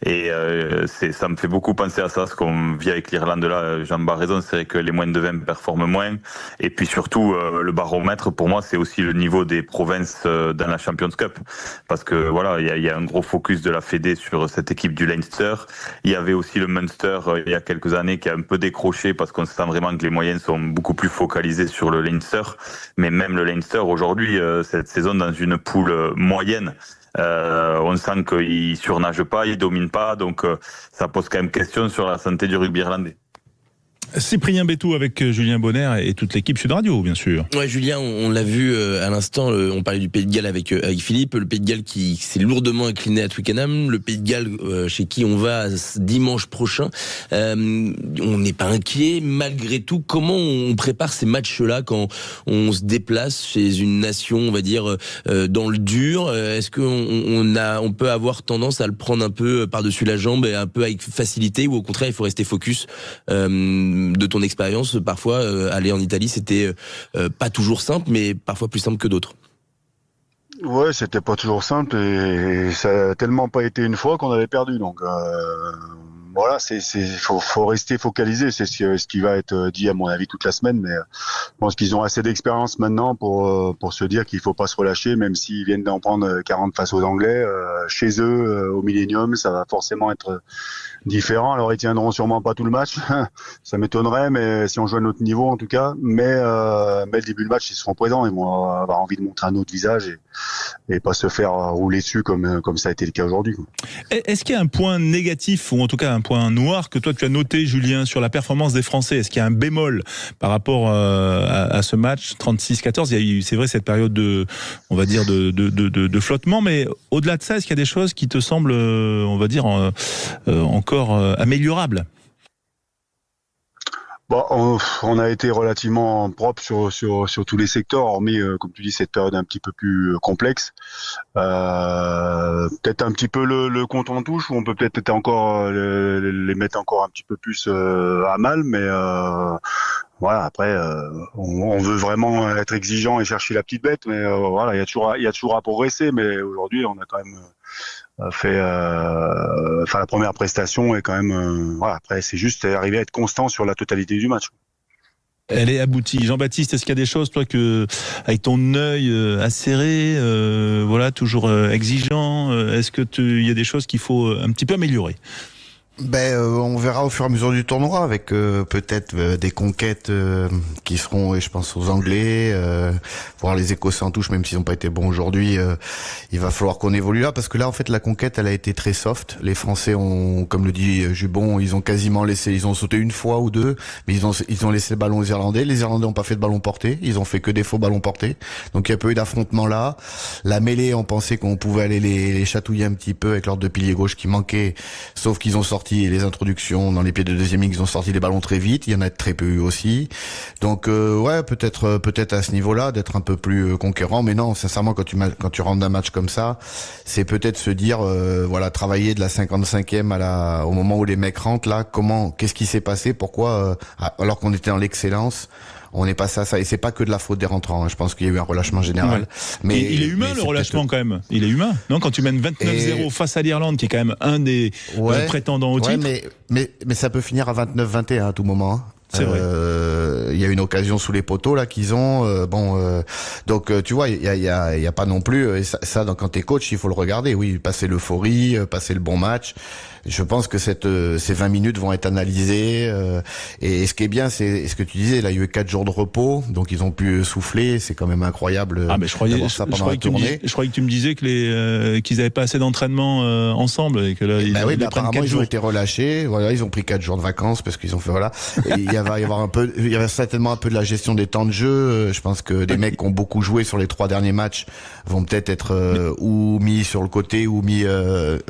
Et ça me fait beaucoup penser à ça, ce qu'on vit avec l'Irlande là. Jean a raison, c'est vrai que les moins de 20 performent moins. Et puis surtout, le baromètre pour moi, c'est aussi le niveau des provinces dans la Champions Cup, parce que voilà, il y a un gros focus de la Fédé sur cette équipe du Leinster. Il y avait aussi le Munster il y a quelques années qui a un peu décroché, parce qu'on sent vraiment que les moyennes sont beaucoup beaucoup plus focalisé sur le Leinster. Mais même le Leinster aujourd'hui, cette saison dans une poule moyenne, on sent qu'il surnage pas, il domine pas, donc ça pose quand même question sur la santé du rugby irlandais. Cyprien Bétou avec Julien Bonner et toute l'équipe Sud Radio, bien sûr. Ouais, Julien, on l'a vu à l'instant, on parlait du Pays de Galles avec Philippe, le Pays de Galles qui s'est lourdement incliné à Twickenham, le Pays de Galles chez qui on va dimanche prochain. On n'est pas inquiet, malgré tout. Comment on prépare ces matchs-là quand on se déplace chez une nation, on va dire, dans le dur? Est-ce qu'on peut avoir tendance à le prendre un peu par-dessus la jambe et un peu avec facilité, ou au contraire, il faut rester focus? De ton expérience, parfois aller en Italie, c'était pas toujours simple, mais parfois plus simple que d'autres. Ouais, c'était pas toujours simple et ça a tellement pas été une fois qu'on avait perdu. Donc voilà, faut rester focalisé. C'est ce qui va être dit à mon avis toute la semaine. Mais je pense qu'ils ont assez d'expérience maintenant pour se dire qu'il faut pas se relâcher, même s'ils viennent d'en prendre 40 face aux Anglais. Chez eux, au Millennium, ça va forcément être différent. Alors ils tiendront sûrement pas tout le match, ça m'étonnerait, mais si on joue à notre niveau en tout cas. Mais le début de match, ils seront présents et vont avoir envie de montrer un autre visage et pas se faire rouler dessus comme ça a été le cas aujourd'hui. Est-ce qu'il y a un point négatif, ou en tout cas un point noir que toi tu as noté, Julien, sur la performance des Français? Est-ce qu'il y a un bémol par rapport à ce match 36-14? Il y a eu, c'est vrai, cette période de flottement, mais au-delà de ça, est-ce qu'il y a des choses qui te semblent, on va dire, encore améliorable? Bon, on a été relativement propre sur tous les secteurs, hormis, comme tu dis, cette période un petit peu plus complexe. Peut-être un petit peu le compte en touche, où on peut peut-être encore les mettre encore un petit peu plus à mal, mais voilà. Après, on veut vraiment être exigeant et chercher la petite bête, mais voilà, il y a toujours à progresser. Mais aujourd'hui, on a quand même fait, la première prestation est quand même, voilà. Après, c'est juste arriver à être constant sur la totalité du match. Elle est aboutie. Jean-Baptiste, est-ce qu'il y a des choses, toi, que avec ton œil acéré, voilà, toujours exigeant, est-ce que il y a des choses qu'il faut un petit peu améliorer? On verra au fur et à mesure du tournoi, avec peut-être des conquêtes qui seront, et je pense aux Anglais, voir les Écossais en touche, même s'ils n'ont pas été bons aujourd'hui. Il va falloir qu'on évolue là, parce que là, en fait, la conquête, elle a été très soft. Les Français ont, comme le dit Jubon, ils ont quasiment laissé, ils ont sauté une fois ou deux, mais ils ont laissé le ballon aux Irlandais. Les Irlandais n'ont pas fait de ballon porté, ils ont fait que des faux ballons portés. Donc il y a peu eu d'affrontement là. La mêlée, on pensait qu'on pouvait aller les chatouiller un petit peu avec leurs deux piliers gauche qui manquaient, sauf qu'ils ont sorti les introductions dans les pieds de deuxième ligne, ils ont sorti les ballons très vite. Il y en a très peu eu aussi. Donc ouais, peut-être à ce niveau-là d'être un peu plus conquérant. Mais non, sincèrement, quand tu rentres d'un match comme ça, c'est peut-être se dire voilà, travailler de la 55e au moment où les mecs rentrent là. Qu'est-ce qui s'est passé? Pourquoi alors qu'on était dans l'excellence, on est passé à ça? Et c'est pas que de la faute des rentrants, hein. Je pense qu'il y a eu un relâchement général. Ouais. Mais il est humain, le relâchement, quand même. Il est humain. Non, quand tu mènes 29-0 face à l'Irlande, qui est quand même un des prétendants au titre. Mais ça peut finir à 29-21 à tout moment, hein. C'est vrai. Il y a une occasion sous les poteaux là qu'ils ont. Donc tu vois, il y a pas non plus. Et ça, quand t'es coach, il faut le regarder. Oui, passer l'euphorie, passer le bon match. Je pense que ces 20 minutes vont être analysées. Et ce qui est bien, c'est ce que tu disais. Là, il y a eu 4 jours de repos, donc ils ont pu souffler. C'est quand même incroyable. Ah, mais je croyais que tu me disais que qu'ils avaient pas assez d'entraînement ensemble et que là, apparemment ils ont été relâchés. Voilà, ils ont pris 4 jours de vacances parce qu'ils ont fait voilà. Et il y avait certainement un peu de la gestion des temps de jeu. Je pense que des mecs qui ont beaucoup joué sur les 3 derniers matchs vont peut-être être ou mis sur le côté ou mis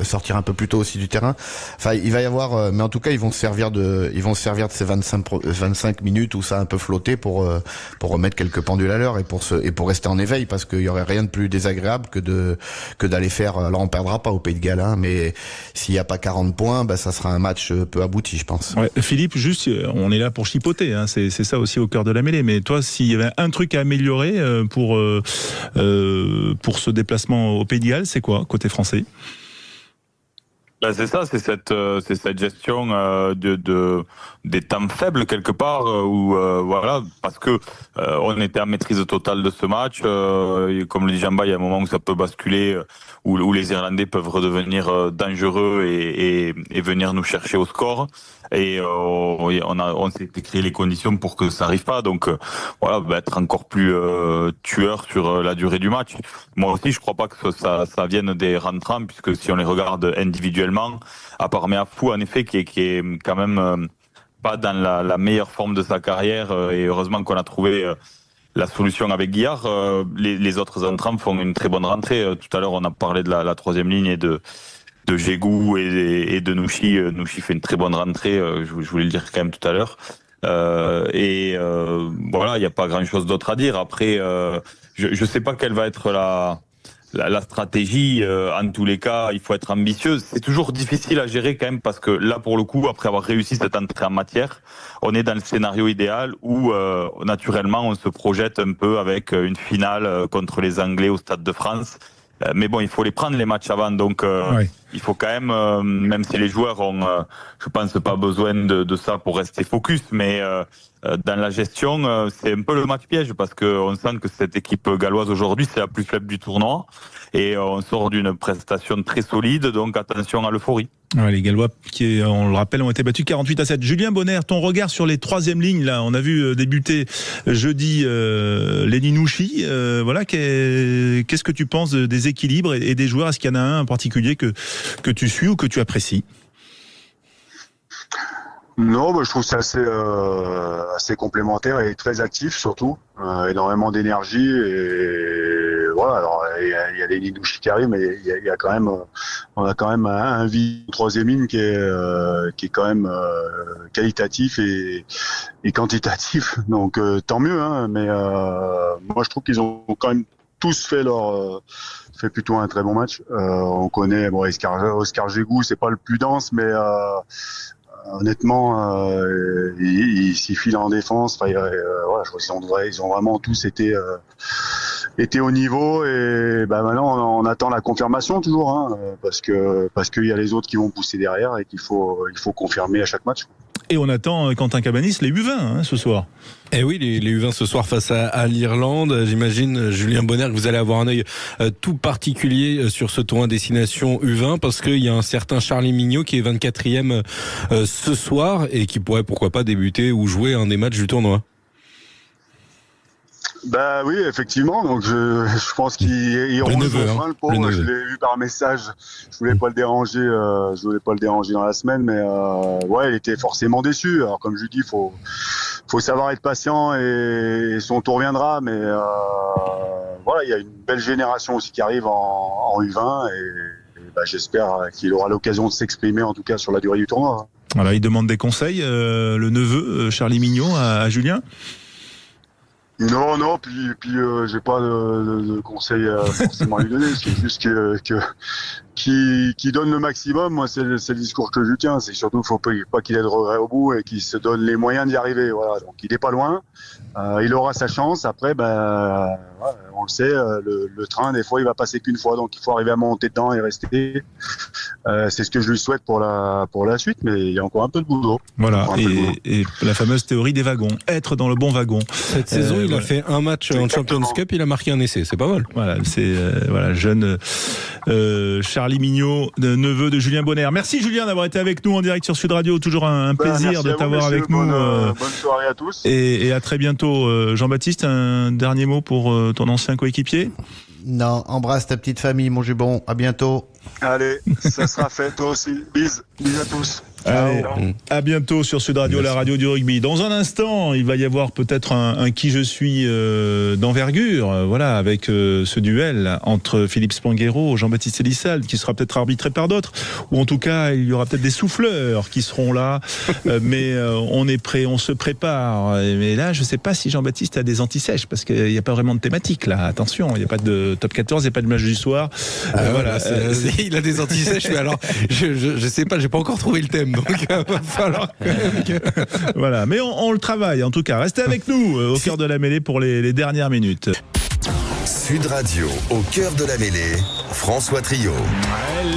sortir un peu plus tôt aussi du terrain. Enfin, il va y avoir, mais en tout cas, ils vont se servir de ces 25 minutes où ça a un peu flotté pour remettre quelques pendules à l'heure et pour rester en éveil, parce qu'il y aurait rien de plus désagréable que d'aller faire. Alors on perdra pas au Pays de Galles, hein, mais s'il y a pas 40 points, ça sera un match peu abouti, je pense. Ouais, Philippe, juste, on est là pour chipoter, hein, c'est ça aussi au cœur de la mêlée. Mais toi, s'il y avait un truc à améliorer pour ce déplacement au Pays de Galles, c'est quoi côté français? Ben c'est ça, c'est cette gestion des temps faibles quelque part où voilà, parce que on était en maîtrise totale de ce match. Comme le dit Jamba, il y a un moment où ça peut basculer, où les Irlandais peuvent redevenir dangereux et venir nous chercher au score. Et on s'est créé les conditions pour que ça arrive pas. Donc voilà, être encore plus tueur sur la durée du match. Moi aussi, je crois pas que ça vienne des rentrants, puisque si on les regarde individuellement, à part Meafou, en effet, qui est quand même pas dans la meilleure forme de sa carrière, et heureusement qu'on a trouvé la solution avec Guillard. Les autres entrants font une très bonne rentrée. Tout à l'heure, on a parlé de la troisième ligne et de Jégou et de Nouchi. Nouchi fait une très bonne rentrée, je voulais le dire quand même tout à l'heure. Voilà, il n'y a pas grand-chose d'autre à dire. Après, je sais pas quelle va être la stratégie. En tous les cas, il faut être ambitieux. C'est toujours difficile à gérer quand même, parce que là, pour le coup, après avoir réussi cette entrée en matière, on est dans le scénario idéal où naturellement on se projette un peu avec une finale contre les Anglais au Stade de France. Mais bon, il faut les prendre les matchs avant, donc il faut quand même si les joueurs ont, je pense, pas besoin de ça pour rester focus, mais dans la gestion, c'est un peu le match piège, parce que on sent que cette équipe galloise aujourd'hui, c'est la plus faible du tournoi, et on sort d'une prestation très solide, donc attention à l'euphorie. Ouais, les Gallois qui, on le rappelle, ont été battus 48-7. Julien Bonner, ton regard sur les troisième lignes, là, on a vu débuter jeudi Lenny Nouchi. Voilà, qu'est-ce que tu penses des équilibres et des joueurs? Est-ce qu'il y en a un en particulier que tu suis ou que tu apprécies? Non, je trouve que c'est assez complémentaire et très actif surtout. Énormément d'énergie et voilà. Alors il y a les Nidouchi qui arrivent, mais il y a quand même, on a quand même un troisième ligne qui est quand même qualitatif et quantitatif. Donc tant mieux, hein. Mais moi je trouve qu'ils ont quand même tous fait plutôt un très bon match. On connaît Oscar Jégou, c'est pas le plus dense, mais honnêtement, il s'y file en défense. Enfin, voilà, je crois qu'ils ont vraiment tous été au niveau, et maintenant on attend la confirmation toujours, hein, parce qu'il y a les autres qui vont pousser derrière et qu'il faut confirmer à chaque match. Et on attend Quentin Cabanis, les U20 ce soir. Eh oui, les U20 ce soir face à l'Irlande. J'imagine, Julien Bonner, que vous allez avoir un œil tout particulier sur ce tournoi destination U20, parce qu'il y a un certain Charlie Mignot qui est 24e ce soir et qui pourrait pourquoi pas débuter ou jouer un des matchs du tournoi. Bah oui, effectivement. Donc je pense qu'il ronge son frein, le pauvre. Je l'ai vu par message. Je voulais pas le déranger. Dans la semaine, mais ouais, il était forcément déçu. Alors comme je lui dis, faut savoir être patient et son tour viendra. Mais voilà, il y a une belle génération aussi qui arrive en U20 et j'espère qu'il aura l'occasion de s'exprimer, en tout cas sur la durée du tournoi. Voilà, il demande des conseils, le neveu Charlie Mignot à Julien. Non, puis j'ai pas de conseils forcément à lui donner. C'est juste qui donne le maximum. Moi, c'est le discours que je tiens. C'est surtout, faut pas qu'il ait de regrets au bout et qu'il se donne les moyens d'y arriver. Voilà. Donc, il est pas loin. Il aura sa chance. Après, on le sait, le train, des fois, il va passer qu'une fois. Donc, il faut arriver à monter dedans et rester. C'est ce que je lui souhaite pour la suite, mais il y a encore un peu de boulot. Voilà. Et la fameuse théorie des wagons. Être dans le bon wagon. Cette saison, il a fait un match en Champions Cup, il a marqué un essai. C'est pas mal. Voilà. C'est, jeune, Charlie Mignot, neveu de Julien Bonner. Merci Julien d'avoir été avec nous en direct sur Sud Radio. Toujours un plaisir de t'avoir avec nous. Bonne soirée à tous. Et à très bientôt. Jean-Baptiste, un dernier mot pour ton ancien coéquipier? Non, embrasse ta petite famille, mon jubon. À bientôt. Allez, ça sera fait. Toi aussi. Bisous à tous. Allez, à bientôt sur Sud Radio, la radio du rugby. Dans un instant, il va y avoir peut-être un qui je suis d'envergure, voilà, avec ce duel entre Philippe Spanghero, Jean-Baptiste Elissalde, qui sera peut-être arbitré par d'autres, ou en tout cas, il y aura peut-être des souffleurs qui seront là, mais on est prêt, on se prépare. Mais là, je sais pas si Jean-Baptiste a des anti-sèches, parce qu'il n'y a pas vraiment de thématique là. Attention, il n'y a pas de top 14, il n'y a pas de match du soir. Voilà, il a des anti-sèches, mais alors, je sais pas, j'ai pas encore trouvé le thème. Donc il va falloir quand même que... Voilà, mais on le travaille en tout cas. Restez avec nous au cœur de la mêlée pour les dernières minutes. Sud Radio, au cœur de la mêlée, François Trio.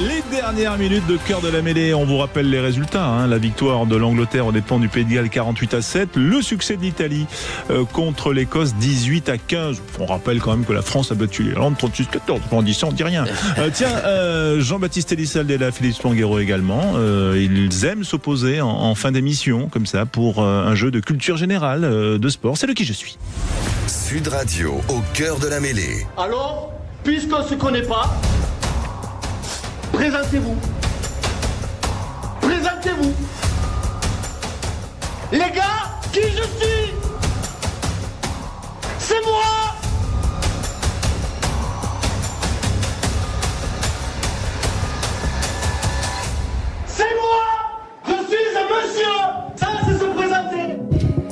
Les dernières minutes de cœur de la mêlée, on vous rappelle les résultats. La victoire de l'Angleterre aux dépens du Pays de Galles 48-7. Le succès de l'Italie contre l'Écosse 18-15. On rappelle quand même que la France a battu l'Irlande 36-14. On dit ça, on dit rien. Jean-Baptiste Elissal est là, Philippe Spanghero également. Ils aiment s'opposer en fin d'émission, comme ça, pour un jeu de culture générale de sport. C'est le qui je suis. Sud Radio, au cœur de la mêlée. Alors, puisqu'on ne se connaît pas, présentez-vous. Présentez-vous. Les gars, qui je suis? C'est moi! C'est moi! Je suis un monsieur! Ça, c'est se présenter!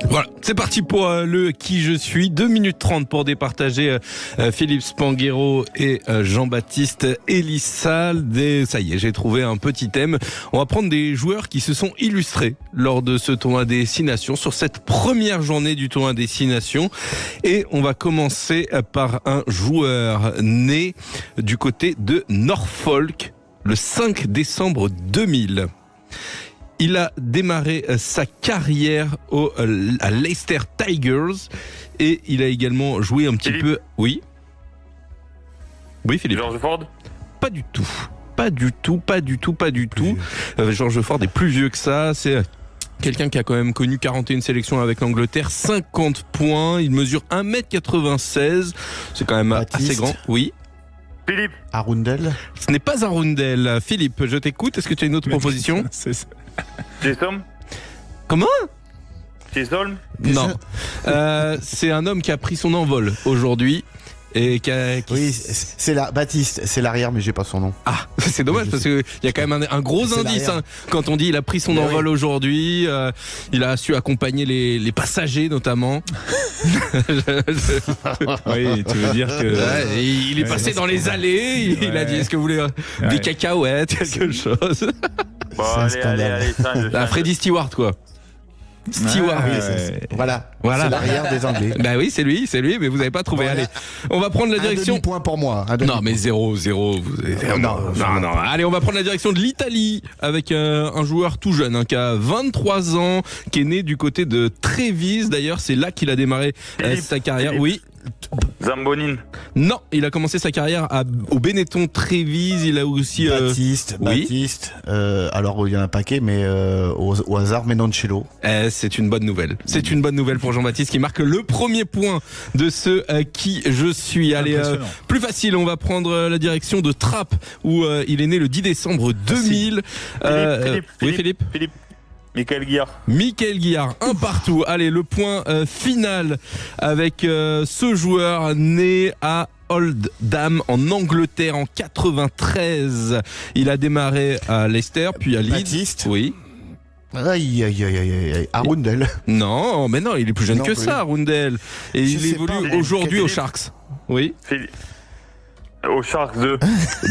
Voilà, c'est parti pour le qui je suis. 2 minutes 30 pour départager Philippe Spanghero et Jean-Baptiste Elissal. Ça y est, j'ai trouvé un petit thème. On va prendre des joueurs qui se sont illustrés lors de ce tournoi des 6 Nations, sur cette première journée du tournoi des 6 Nations. Et on va commencer par un joueur né du côté de Norfolk le 5 décembre 2000. Il a démarré sa carrière à Leicester Tigers et il a également joué un petit peu... Oui. Oui, Philippe. George Ford? Pas du tout. George Ford est plus vieux que ça. C'est quelqu'un qui a quand même connu 41 sélections avec l'Angleterre, 50 points. Il mesure 1m96. C'est quand même assez grand. Oui. Philippe. Arundel. Ce n'est pas Arundel. Philippe, je t'écoute. Est-ce que tu as une autre proposition? Jason? Comment? Jason? Non. C'est un homme qui a pris son envol aujourd'hui. Et Oui, c'est Baptiste, c'est l'arrière, mais j'ai pas son nom. Ah, c'est dommage parce qu'il y a quand même un gros indice quand on dit il a pris son envol aujourd'hui. Il a su accompagner les passagers notamment. Oui, tu veux dire que il est passé dans les allées. Il a dit est-ce que vous voulez des cacahuètes, quelque chose? Bon, allez, Freddy Stewart quoi. Stewart, Voilà. Voilà. C'est l'arrière des Anglais. Bah oui, c'est lui, mais vous n'avez pas trouvé. Voilà. Allez, on va prendre la direction. Un demi-point pour moi. Non, mais 0. Non. Allez, on va prendre la direction de l'Italie avec un joueur tout jeune, qui a 23 ans, qui est né du côté de Trévise. D'ailleurs, c'est là qu'il a démarré sa carrière. Philippe. Oui. Zambonin? Non, il a commencé sa carrière au Benetton Trévise. Il a aussi Baptiste. Alors il y en a un paquet, mais au hasard, Menoncello. C'est une bonne nouvelle. C'est une bonne nouvelle pour Jean-Baptiste qui marque le premier point de ce qui je suis. Allez, plus facile, on va prendre la direction de Trappes où il est né le 10 décembre 2000. Philippe. Michael Guillard, un partout. Allez, le point final avec ce joueur né à Oldham en Angleterre en 93. Il a démarré à Leicester, puis à Leeds. Baptiste. Oui. Aïe. Arundel. Non, mais non, il est plus jeune que ça, Arundel. Et il évolue aujourd'hui aux Sharks. Oui. Au Sharks de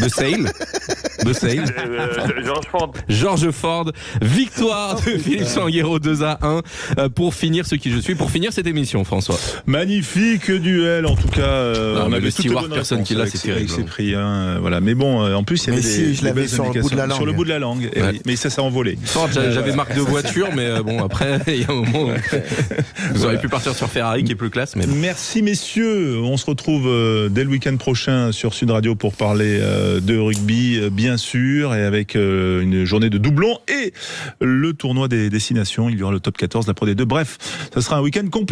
Sale. George Ford. Victoire de Philippe Spanghero 2-1 pour finir ce qui je suis. Pour finir cette émission, François. Magnifique duel, en tout cas. On avait le Stewart, personne qui l'a, c'est terrible. Cyprien, voilà. Mais bon, en plus, il y avait je l'avais sur le bout de la langue. Sur le bout de la langue. Ouais. Oui, mais ça s'est envolé. J'avais marque de voiture, mais bon, après, il y a un moment où vous auriez pu partir sur Ferrari qui est plus classe. Mais bon. Merci, messieurs. On se retrouve dès le week-end prochain sur Sud Radio pour parler de rugby, bien sûr, et avec une journée de doublons et le tournoi des 6 Nations. Il y aura le top 14, la Pro D2. Bref, ça sera un week-end complet.